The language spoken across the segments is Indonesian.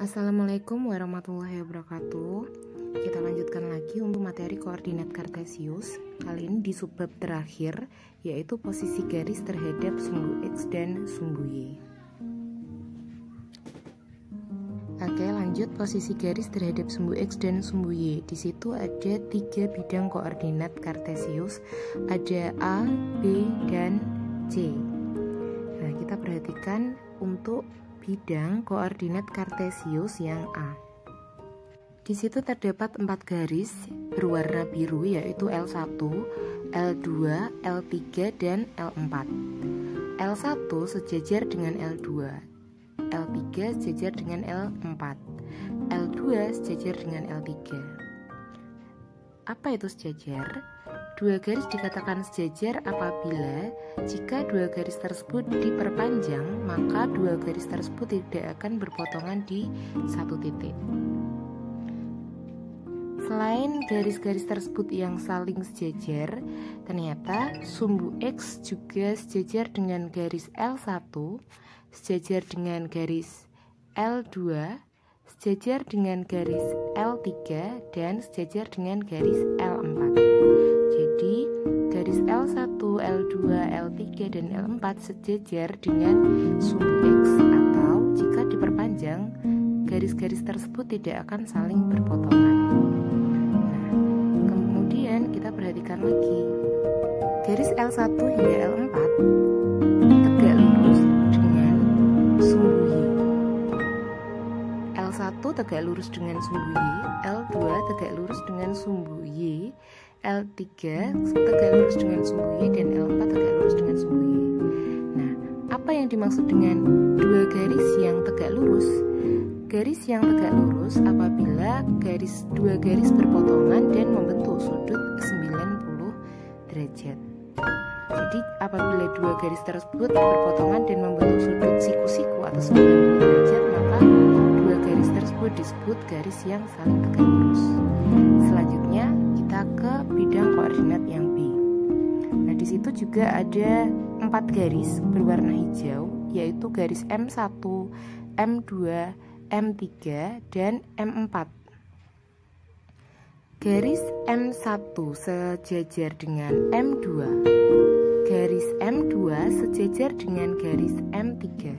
Assalamualaikum warahmatullahi wabarakatuh. Kita lanjutkan lagi untuk materi koordinat kartesius. Kali ini di subbab terakhir, yaitu posisi garis terhadap sumbu X dan sumbu Y. Oke, lanjut posisi garis terhadap sumbu X dan sumbu Y. Di situ ada 3 bidang koordinat kartesius, ada A, B, dan C. Nah, kita perhatikan untuk bidang koordinat kartesius yang A. Di situ terdapat 4 garis berwarna biru, yaitu L1, L2, L3, dan L4. L1 sejajar dengan L2, L3 sejajar dengan L4, L2 sejajar dengan L3. Apa itu sejajar? Dua garis dikatakan sejajar apabila jika dua garis tersebut diperpanjang, maka dua garis tersebut tidak akan berpotongan di satu titik. Selain garis-garis tersebut yang saling sejajar, ternyata sumbu X juga sejajar dengan garis L1, sejajar dengan garis L2, sejajar dengan garis L3, dan sejajar dengan garis L4. Jadi, garis L1, L2, L3, dan L4 sejajar dengan sumbu X, atau jika diperpanjang, garis-garis tersebut tidak akan saling berpotongan. Nah, kemudian kita perhatikan lagi. Garis L1 hingga L4 tegak lurus dengan sumbu Y. L1 tegak lurus dengan sumbu Y, L2 tegak lurus dengan sumbu Y, L3 tegak lurus dengan sumbu Y, dan L4 tegak lurus dengan sumbu Y. Nah, apa yang dimaksud dengan dua garis yang tegak lurus? Garis yang tegak lurus apabila dua garis berpotongan dan membentuk sudut 90 derajat. Jadi, apabila dua garis tersebut berpotongan dan membentuk sudut siku-siku atau 90 derajat, maka dua garis tersebut disebut garis yang saling tegak lurus. Selanjutnya, kita ke bidang koordinat yang B. Nah, di situ juga ada 4 garis berwarna hijau, yaitu garis M1, M2, M3, dan M4. Garis M1 sejajar dengan M2, garis M2 sejajar dengan garis M3,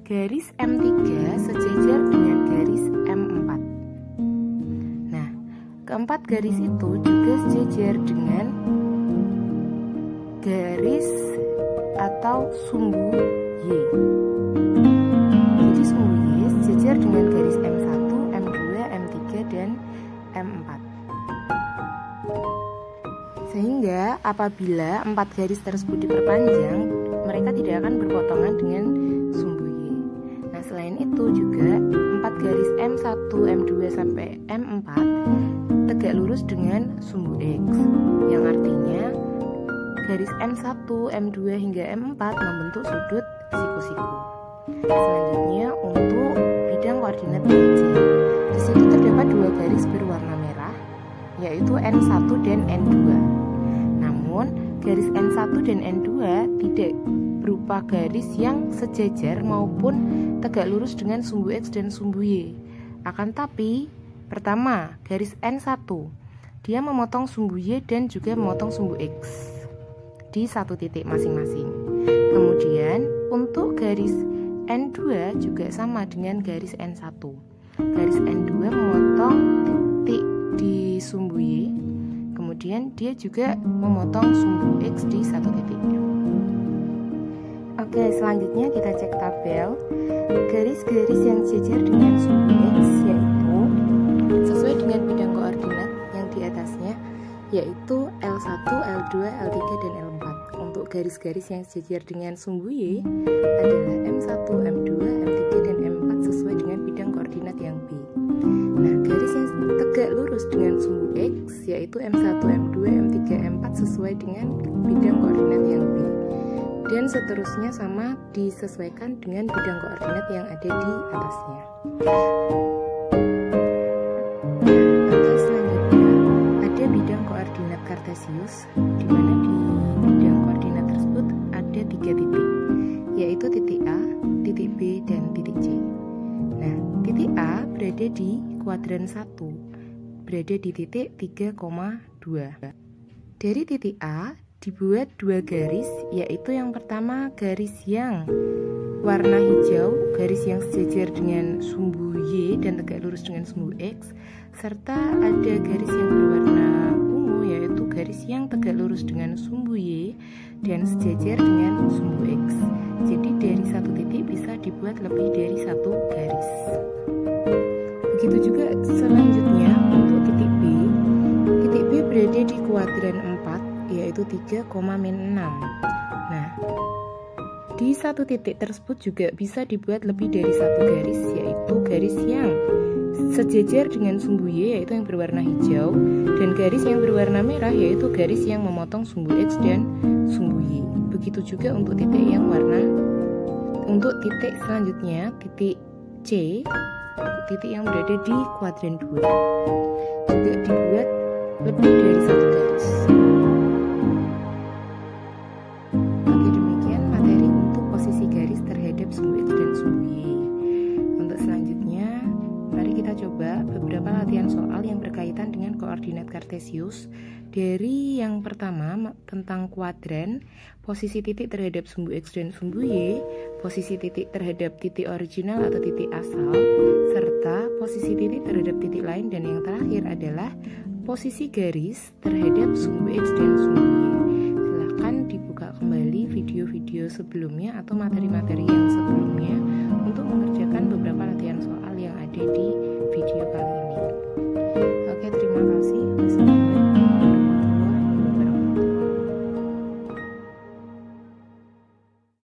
garis M3 sejajar dengan garis M4. Nah, keempat garis itu juga sejajar dengan garis atau sumbu Y. Jadi sumbu Y sejajar dengan garis M1, M2, M3, dan M4. Sehingga apabila 4 garis tersebut diperpanjang, mereka tidak akan berpotongan dengan sumbu Y. Nah, selain itu juga 4 garis M1, M2 sampai M4 tegak lurus dengan sumbu X, yang artinya garis M1, M2 hingga M4 membentuk sudut siku-siku. Selanjutnya untuk bidang koordinat C. Di situ terdapat 2 garis berwarna merah, yaitu N1 dan N2. Namun, garis N1 dan N2 tidak berupa garis yang sejajar maupun tegak lurus dengan sumbu X dan sumbu Y. Akan tapi, pertama, garis N1 dia memotong sumbu Y dan juga memotong sumbu X di satu titik masing-masing. Kemudian, untuk garis N2 juga sama dengan garis N1. Garis N2 memotong titik di sumbu Y, kemudian dia juga memotong sumbu X di satu titik. Oke, selanjutnya kita cek tabel. Garis-garis yang sejajar dengan sumbu X yaitu sesuai dengan bidang koordinat yang di atasnya, yaitu L1, L2, L3, dan L4. Untuk garis-garis yang sejajar dengan sumbu Y adalah M1, M2, M3, dan M4 sesuai dengan bidang koordinat yang B. Nah, garis yang tegak lurus dengan sumbu X yaitu M1, M2, M3, M4 sesuai dengan bidang koordinat yang B. Dan seterusnya sama disesuaikan dengan bidang koordinat yang ada di atasnya. Oke, selanjutnya ada bidang koordinat kartesius, di mana di bidang koordinat tersebut ada 3 titik, yaitu titik A, titik B, dan titik C. Nah, titik berada di kuadran 1, berada di titik 3,2. Dari titik A dibuat 2 garis, yaitu yang pertama garis yang warna hijau, garis yang sejajar dengan sumbu Y dan tegak lurus dengan sumbu X, serta ada garis yang berwarna ungu, yaitu garis yang tegak lurus dengan sumbu Y dan sejajar dengan sumbu X. Jadi dari satu titik bisa dibuat lebih dari satu garis. Begitu juga selanjutnya untuk titik B. Titik B berada di kuadran 4, yaitu 3,-6. Nah, di satu titik tersebut juga bisa dibuat lebih dari satu garis, yaitu garis yang sejajar dengan sumbu Y, yaitu yang berwarna hijau, dan garis yang berwarna merah, yaitu garis yang memotong sumbu X dan sumbu Y. Begitu juga untuk titik yang untuk titik selanjutnya, titik C, titik yang berada di kuadran 2, juga dibuat lebih dari satu garis. Oke, demikian materi untuk posisi garis terhadap sumbu X dan sumbu Y. Untuk selanjutnya, mari kita coba beberapa latihan soal yang berkaitan dengan koordinat kartesius. Dari yang pertama tentang kuadran, posisi titik terhadap sumbu X dan sumbu Y, posisi titik terhadap titik original atau titik asal, serta posisi titik terhadap titik lain, dan yang terakhir adalah posisi garis terhadap sumbu X dan sumbu Y. Silahkan dibuka kembali video-video sebelumnya atau materi-materi yang sebelumnya untuk mengerjakan beberapa latihan soal yang ada di video kali ini. Oke, terima kasih.